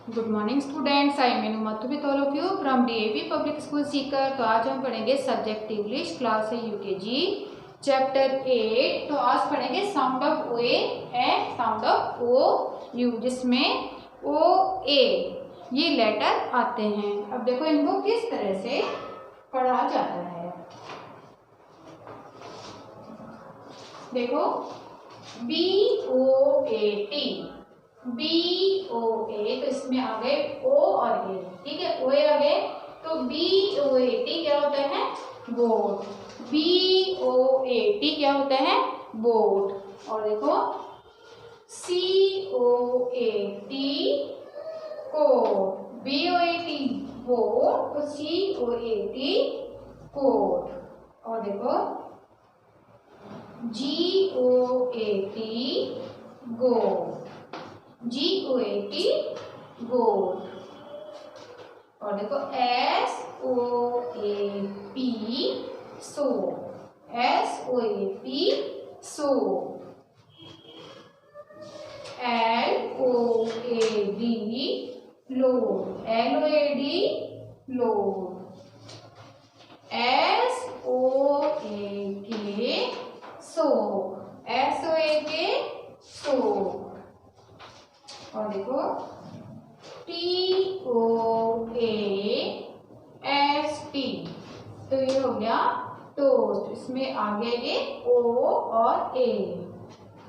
Good morning students, I Meenu Mathu with all of you from DAV public school Sikar. तो आज हम पढ़ेंगे सब्जेक्ट इंग्लिश, क्लास है यूकेजी, चैप्टर 8। तो आज पढ़ेंगे sound of O and sound of O U, जिसमें ओ ए ये लेटर आते हैं। अब देखो इनको किस तरह से पढ़ा जाता है। देखो B O A T, B O A, तो इसमें आ गए ओ और ए, ठीक है। ओ ए आ गए तो बी ओ ए टी क्या होता है? Boat. B O A T क्या होता है? बोट। और देखो C O A T coat, B O A T boat, तो C O A T coat. और देखो जी O A T goat, ji O A T goat. और देखो S O A P soap, S O A P soap. L O A D load, L O A D load. S O A K soak, S O A K soak. और देखो T O A S T, तो ये हो गया toast. इसमें आ गया ये ओ और ए,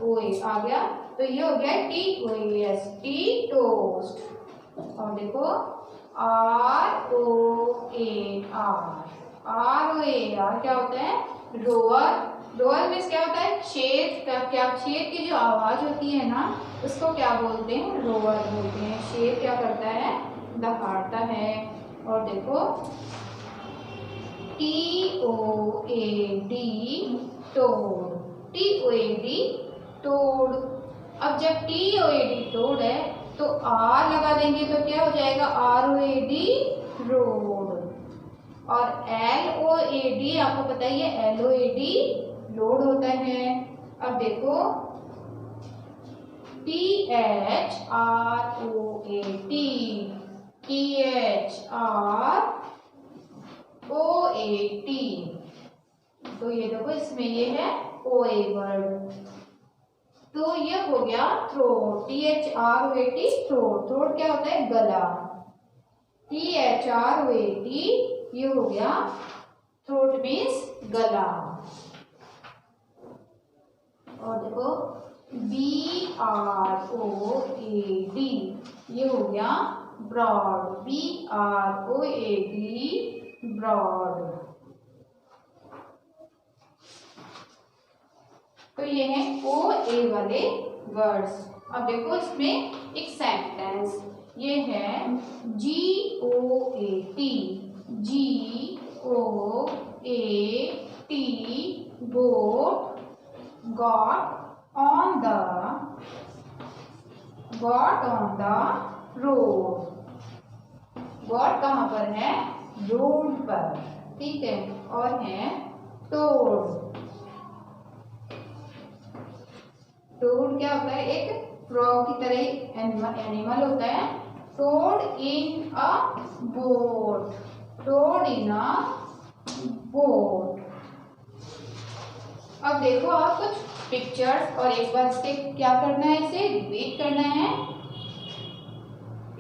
ओ ए आ गया, तो ये हो गया T O A S T toast. और देखो R O A R, R O A R क्या होता है? रोअर। रोअर मीन्स क्या होता है? शेर का, क्या शेर की जो आवाज होती है ना, उसको क्या बोलते हैं? रोअर बोलते हैं। शेर क्या करता है? दहाड़ता है। और देखो T O A D toad, T O A D toad. अब जब T O A D toad है तो आर लगा देंगे तो क्या हो जाएगा? R O A D road. और एल ओ ए डी आपको पता ही है, L O A D load होता है। अब देखो T H R O A T, T H R O A T, तो ये देखो इसमें ये है ओ ए वर्ड, तो ये हो गया throat. T H R O A T throat. Throat क्या होता है? गला। T H R O A T ये हो गया थ्रोट मीन्स गला। और देखो B R O A D ये हो गया broad, B R O A D broad. तो ये है ओ ए वाले वर्ड्स। अब देखो इसमें एक सेंटेंस, ये है G O A T, G O A T goat got on the road। got कहाँ पर है? रोड पर, ठीक है। और है टोड। टोड क्या होता है? एक फ्रॉग की तरह एनिमल होता है। Toad in a boat, toad in a boat. अब देखो आप कुछ पिक्चर्स और एक बार इसके क्या करना है, इसे रिपीट करना है।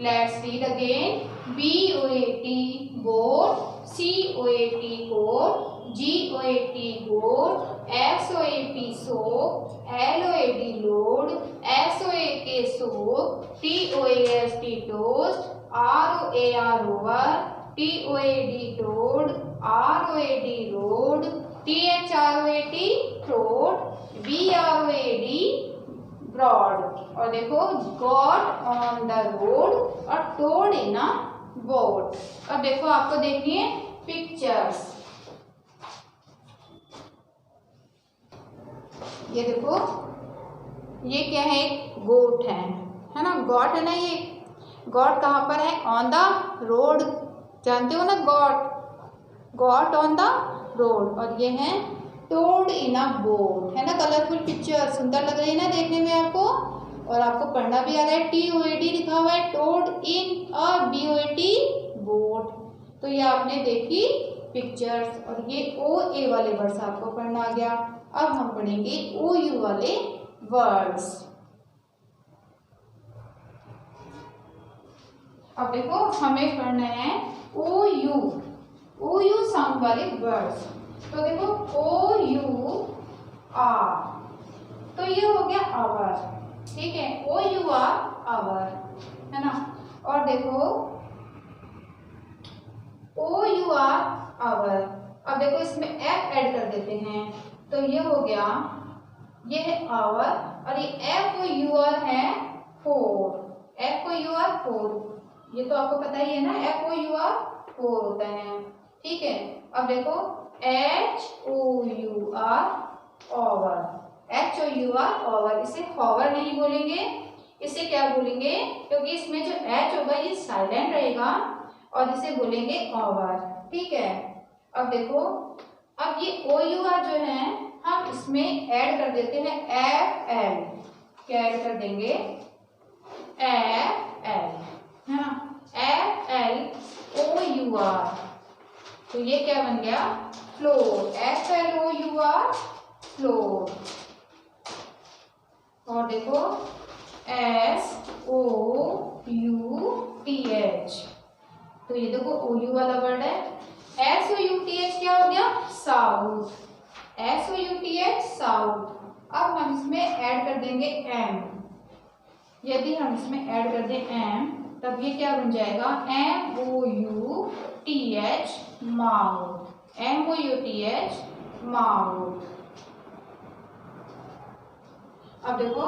Let's read again. B O A T boat, C O A T coat, G O A T goat, S O A P soap, L O A D load, S O A K soap, T O A S T toast, R O A R over, T O A D toad, R O A D road, T H R O A T throat, B R O A D broad. और देखो got on the road और toad in a boat. अब देखो आपको देखनी है pictures. ये देखो ये क्या है? एक गोट है ना? गॉट है ना? ये गॉट कहाँ पर है? ऑन द रोड, जानते हो ना got, got on the road. और ये है टोड इन अ बोट, है ना? कलरफुल पिक्चर, सुंदर लग रही है ना देखने में आपको? और आपको पढ़ना भी आ रहा है, TOAD लिखा हुआ है, toad in a BOAT boat. तो ये आपने देखी पिक्चर्स, और ये OA वाले वर्ड्स आपको पढ़ना आ गया। अब हम पढ़ेंगे OU वाले वर्ड्स। अब देखो हमें पढ़ना है OU साउंड वाले वर्ड्स। तो देखो OU आर, तो ये हो गया आवर, ठीक है, OU आवर, है ना। और देखो OU आवर, अब देखो इसमें F ऐड कर देते हैं, तो ये हो गया, ये है आवर, और ये FOUR है फोर, FOUR, ये तो आपको पता ही है ना, FOUR 4 होता है, ठीक है। अब देखो HOUR ओवर, HOUR, इसे हॉवर नहीं बोलेंगे, इसे क्या बोलेंगे, क्योंकि इसमें जो H होगा ये साइलेंट रहेगा, और इसे बोलेंगे ओवर, ठीक है। अब देखो, अब ये OUR जो है हम इसमें ऐड कर देते हैं FL, क्या ऐड कर देंगे, FL, है ना, FLOUR, तो ये क्या बन गया, फ्लोर, FLOUR फ्लोर। और देखो SOUTH, तो ये देखो OU वाला वर्ड है, SOUTH क्या हो गया, साउथ, SOUTH साउथ। अब हम इसमें ऐड कर देंगे M, यदि हम इसमें ऐड कर दें M, तब ये क्या बन जाएगा, MOUTH माउथ, MOUTH माउथ। अब देखो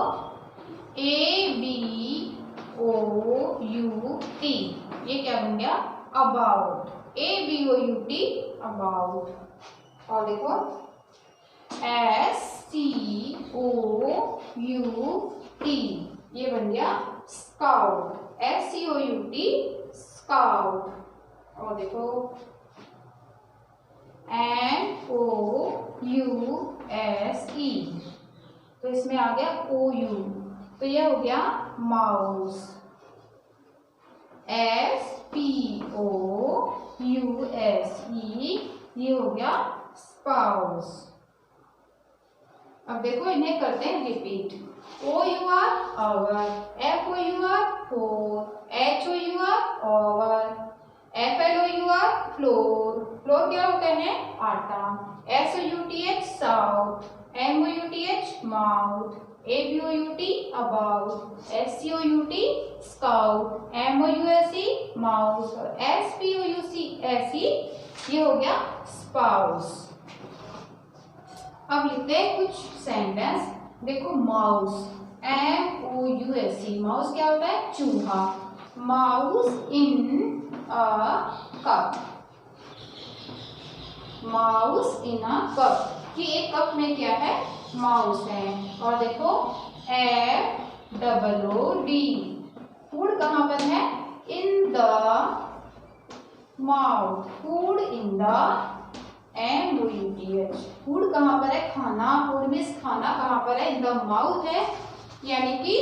ABOUT, ये क्या बन गया, अबाउट, ABOUT अबाउट। और देखो SCOUT, ये बन गया स्काउट, SCOUT स्काउट। और देखो MOUSE, तो इसमें आ गया OU, तो ये हो गया माउस, SPOUSE, ये हो गया स्पाउस। अब देखो इन्हें करते हैं repeat, OUR our, FOUR four, HOUR hour, FLOUR flour, flour क्या होता है, आटा, SOUTH south, MOUTH mouth, ABOUT about, SCOUT scout, MOUSE mouse, और SPOUCE, ये हो गया स्पाउस। अब लिखते हैं कुछ सेंटेंस। देखो माउस, MOUSE, माउस क्या होता है, चूहा, mouse in a cup, mouse in a cup, कि एक कप में क्या है, माउस है। और देखो FOOD, फूड कहाँ पर है, in the mouth, food in the MOUTH, food कहाँ पर है, खाना, फूड मीन्स खाना कहाँ पर है, इन द माउथ है, यानी कि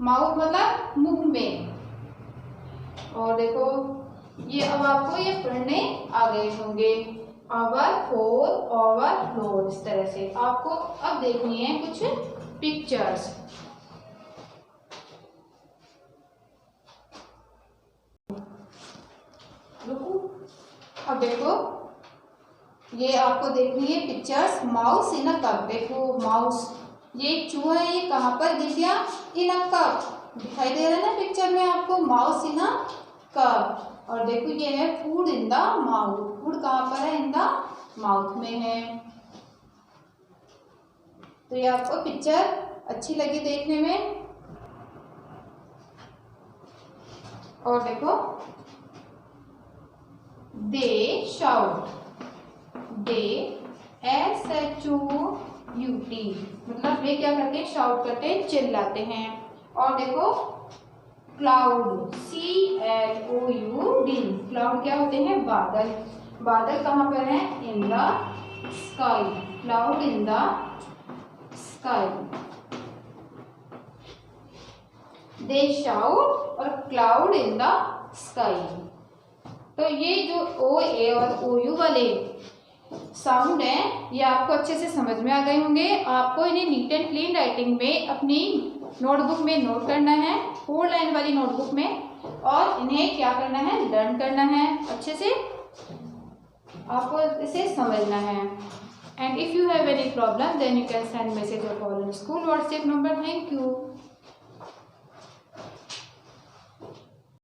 माउथ मतलब मुंह में। और देखो ये अब आपको ये पढ़ने आ गए होंगे, अवर, फोर, ओवर, फ्लोर, इस तरह से आपको अब देखनी है कुछ पिक्चर्स। अब देखो ये आपको देखनी है pictures, mouse in a cup. देखो माउस, ये एक चूहा है, ये कहाँ पर गिर गया, इन अ कप, दिखाई दे रहा है ना पिक्चर में आपको, माउस इन अ कप। और देखो ये है food in the mouth, food कहाँ पर है, इन द माउथ में है। तो ये आपको पिक्चर अच्छी लगी देखने में। और देखो दे शाउट, दे SHOUT, मतलब वे क्या करते हैं, शाउट करते हैं, चिल्लाते हैं। और देखो क्लाउड, CLOUD, क्लाउड क्या होते हैं, बादल, बादल कहाँ पर है, in the sky, cloud in the sky. They shout और क्लाउड इन द स्काई। तो ये जो ओ ए और ओ यू वाले साउंड हैं ये आपको अच्छे से समझ में आ गए होंगे। आपको इन्हें नीट एंड क्लीन राइटिंग में अपनी नोटबुक में नोट करना है, 4 लाइन वाली नोटबुक में, और इन्हें क्या करना है, लर्न करना है अच्छे से, आपको इसे समझना है। And if you have any problem then you can send message और call on school WhatsApp number. Thank you.